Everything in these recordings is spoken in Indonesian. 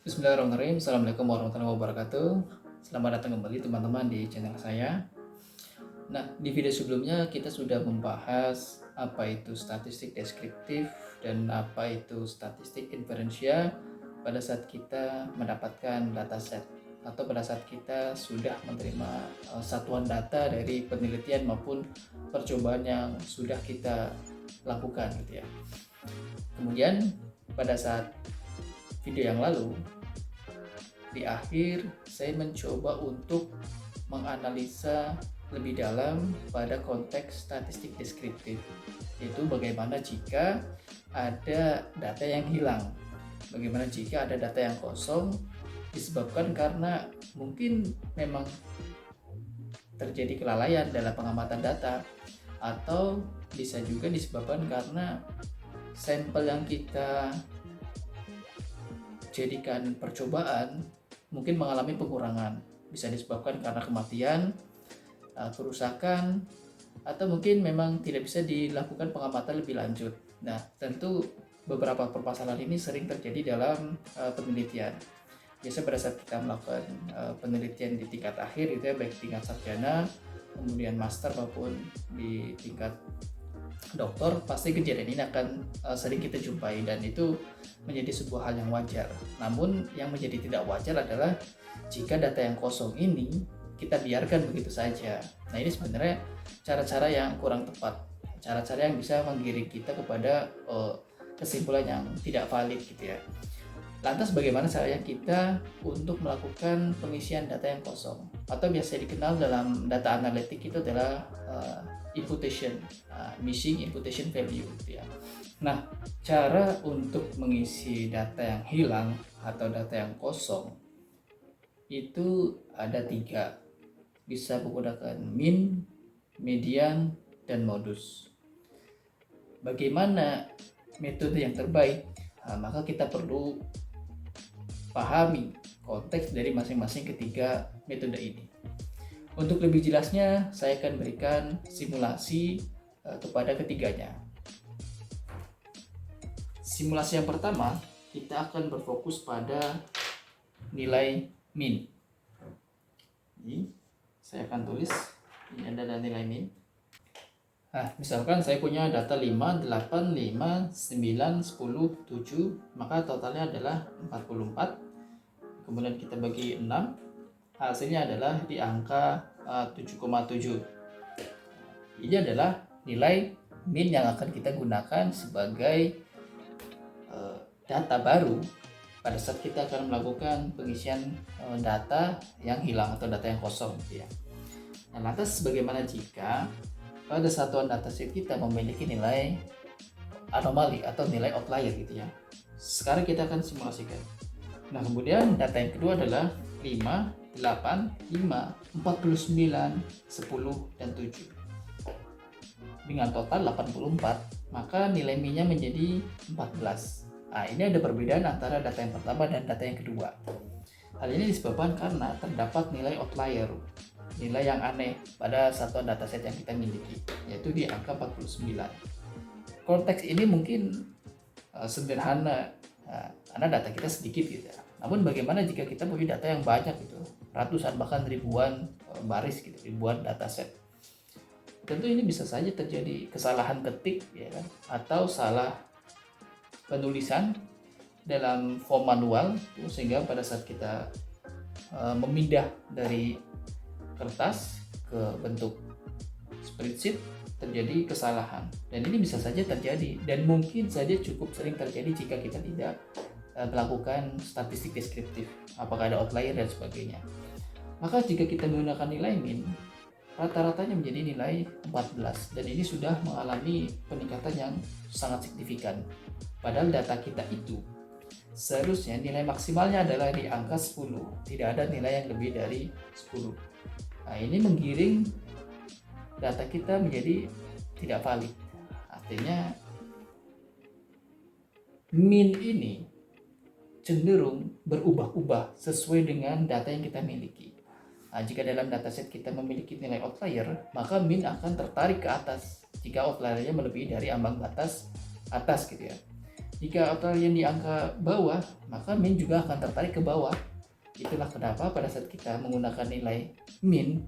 Bismillahirrahmanirrahim. Assalamualaikum warahmatullahi wabarakatuh. Selamat datang kembali teman-teman di channel saya. Nah, di video sebelumnya kita sudah membahas apa itu statistik deskriptif dan apa itu statistik inferensial pada saat kita mendapatkan dataset atau pada saat kita sudah menerima satuan data dari penelitian maupun percobaan yang sudah kita lakukan gitu ya. Kemudian pada saat video yang lalu, di akhir saya mencoba untuk menganalisa lebih dalam pada konteks statistik deskriptif, yaitu bagaimana jika ada data yang hilang, bagaimana jika ada data yang kosong disebabkan karena mungkin memang terjadi kelalaian dalam pengamatan data, atau bisa juga disebabkan karena sampel yang kita jadikan percobaan mungkin mengalami pengurangan, bisa disebabkan karena kematian, kerusakan, atau mungkin memang tidak bisa dilakukan pengamatan lebih lanjut. Nah, tentu beberapa permasalahan ini sering terjadi dalam penelitian. Biasa pada saat kita melakukan penelitian di tingkat akhir itu ya, baik tingkat sarjana, kemudian master maupun di tingkat dokter, pasti kejadian ini akan sering kita jumpai dan itu menjadi sebuah hal yang wajar. Namun yang menjadi tidak wajar adalah jika data yang kosong ini kita biarkan begitu saja. Nah, ini sebenarnya cara-cara yang kurang tepat, cara-cara yang bisa menggiring kita kepada kesimpulan yang tidak valid gitu ya. Lantas bagaimana caranya kita untuk melakukan pengisian data yang kosong, atau biasa dikenal dalam data analitik itu adalah imputation, missing imputation value gitu ya. Nah, cara untuk mengisi data yang hilang atau data yang kosong itu ada 3. Bisa menggunakan min, median, dan modus. Bagaimana metode yang terbaik? Maka kita perlu pahami konteks dari masing-masing ketiga metode ini. Untuk lebih jelasnya, saya akan berikan simulasi kepada ketiganya. Simulasi yang pertama, kita akan berfokus pada nilai min. Ini saya akan tulis, ini adalah nilai min. Nah, misalkan saya punya data 5, 8, 5, 9, 10, 7, maka totalnya adalah 44. Kemudian kita bagi 6, hasilnya adalah di angka 7,7. Ini adalah nilai min yang akan kita gunakan sebagai data baru pada saat kita akan melakukan pengisian data yang hilang atau data yang kosong gitu ya. Nah, lantas bagaimana jika pada satuan dataset kita memiliki nilai anomali atau nilai outlier gitu ya. Sekarang kita akan simulasikan. Nah, kemudian data yang kedua adalah 5, 8, 5, 49, 10, dan 7. Dengan total 84, maka nilai min-nya menjadi 14. Nah, ini ada perbedaan antara data yang pertama dan data yang kedua. Hal ini disebabkan karena terdapat nilai outlier, nilai yang aneh pada satuan dataset yang kita miliki, yaitu di angka 49. Konteks ini mungkin sederhana, karena data kita sedikit gitu ya. Namun bagaimana jika kita punya data yang banyak gitu, ratusan bahkan ribuan baris gitu, ribuan dataset. Tentu ini bisa saja terjadi kesalahan ketik ya kan, atau salah penulisan dalam form manual, sehingga pada saat kita memindah dari kertas ke bentuk spreadsheet terjadi kesalahan, dan ini bisa saja terjadi dan mungkin saja cukup sering terjadi jika kita tidak melakukan statistik deskriptif, apakah ada outlier dan sebagainya. Maka jika kita menggunakan nilai min, rata-ratanya menjadi nilai 14, dan ini sudah mengalami peningkatan yang sangat signifikan. Padahal data kita itu seharusnya nilai maksimalnya adalah di angka 10, tidak ada nilai yang lebih dari 10. Nah, ini menggiring data kita menjadi tidak valid. Artinya min ini cenderung berubah-ubah sesuai dengan data yang kita miliki. Nah, jika dalam dataset kita memiliki nilai outlier, maka min akan tertarik ke atas jika outliernya melebihi dari ambang batas atas gitu ya. Jika outlier di angka bawah, maka min juga akan tertarik ke bawah. Itulah kenapa pada saat kita menggunakan nilai min,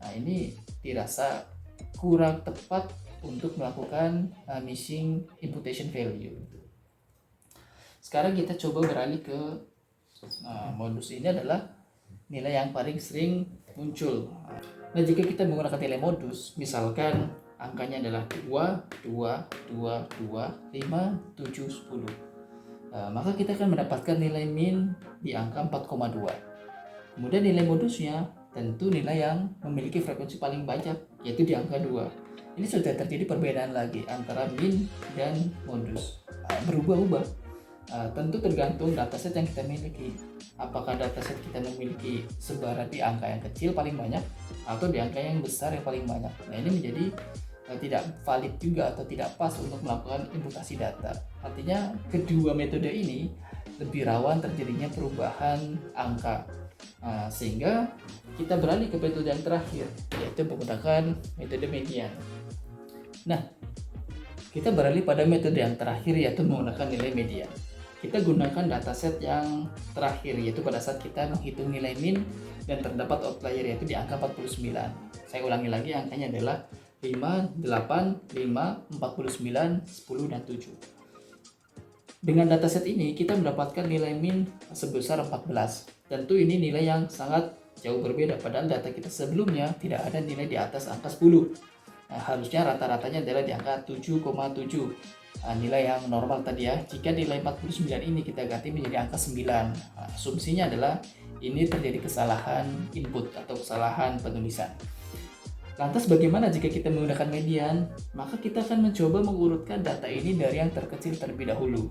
nah ini dirasa kurang tepat untuk melakukan missing imputation value. Sekarang kita coba beralih ke modus. Ini adalah nilai yang paling sering muncul. Nah, jika kita menggunakan nilai modus, misalkan angkanya adalah 2, 2, 2, 2, 5, 7, 10. Maka kita akan mendapatkan nilai min di angka 4,2. Kemudian nilai modusnya tentu nilai yang memiliki frekuensi paling banyak, yaitu di angka 2. Ini sudah terjadi perbedaan lagi antara min dan modus. Berubah-ubah. Tentu tergantung dataset yang kita miliki. Apakah dataset kita memiliki sebaran di angka yang kecil paling banyak atau di angka yang besar yang paling banyak. Nah, ini menjadi tidak valid juga atau tidak pas untuk melakukan imputasi data. Artinya kedua metode ini lebih rawan terjadinya perubahan angka. Sehingga kita beralih ke metode yang terakhir, yaitu menggunakan metode median. Nah, kita beralih pada metode yang terakhir, yaitu menggunakan nilai median. Kita gunakan dataset yang terakhir, yaitu pada saat kita menghitung nilai min dan terdapat outlier, yaitu di angka 49. Saya ulangi lagi, angkanya adalah 5, 8, 5, 49, 10, dan 7. Dengan dataset ini kita mendapatkan nilai min sebesar 14. Tentu ini nilai yang sangat jauh berbeda, padahal data kita sebelumnya tidak ada nilai di atas angka 10. Nah, harusnya rata-ratanya adalah di angka 7,7. Nilai yang normal tadi ya. Jika nilai 49 ini kita ganti menjadi angka 9. Asumsinya adalah ini terjadi kesalahan input atau kesalahan penulisan. Lantas bagaimana jika kita menggunakan median? Maka kita akan mencoba mengurutkan data ini dari yang terkecil terlebih dahulu.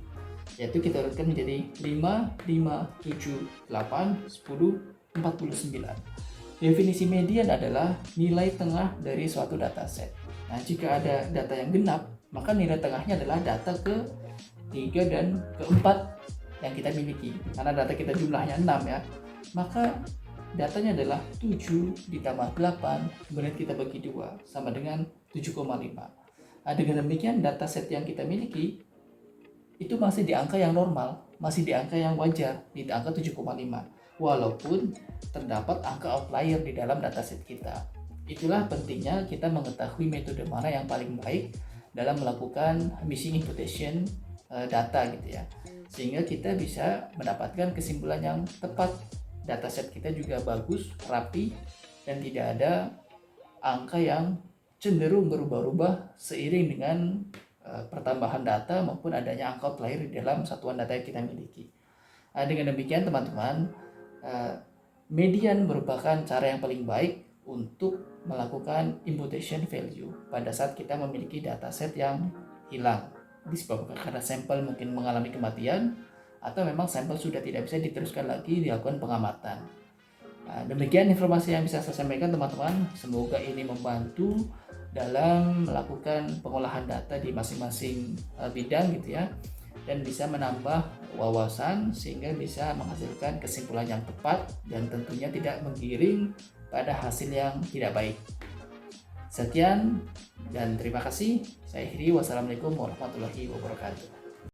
Yaitu kita urutkan menjadi 5, 5, 7, 8, 10, 49. Definisi median adalah nilai tengah dari suatu dataset. Nah, jika ada data yang genap, maka nilai tengahnya adalah data ke-3 dan ke-4 yang kita miliki. Karena data kita jumlahnya 6 ya. Maka datanya adalah 7 ditambah 8, kemudian kita bagi 2, sama dengan 7,5. Nah, dengan demikian dataset yang kita miliki itu masih di angka yang normal, masih di angka yang wajar, di angka 7,5. Walaupun terdapat angka outlier di dalam dataset kita. Itulah pentingnya kita mengetahui metode mana yang paling baik dalam melakukan missing imputation data gitu ya. Sehingga kita bisa mendapatkan kesimpulan yang tepat. Dataset kita juga bagus, rapi, dan tidak ada angka yang cenderung berubah-ubah seiring dengan pertambahan data maupun adanya angka outlier di dalam satuan data yang kita miliki. Dengan demikian teman-teman, median merupakan cara yang paling baik untuk melakukan imputation value pada saat kita memiliki dataset yang hilang disebabkan karena sampel mungkin mengalami kematian atau memang sampel sudah tidak bisa diteruskan lagi dilakukan pengamatan. Demikian informasi yang bisa saya sampaikan teman-teman. Semoga ini membantu dalam melakukan pengolahan data di masing-masing bidang gitu ya, dan bisa menambah wawasan sehingga bisa menghasilkan kesimpulan yang tepat dan tentunya tidak menggiring pada hasil yang tidak baik. Sekian dan terima kasih. Saya Hiri. Wassalamualaikum warahmatullahi wabarakatuh.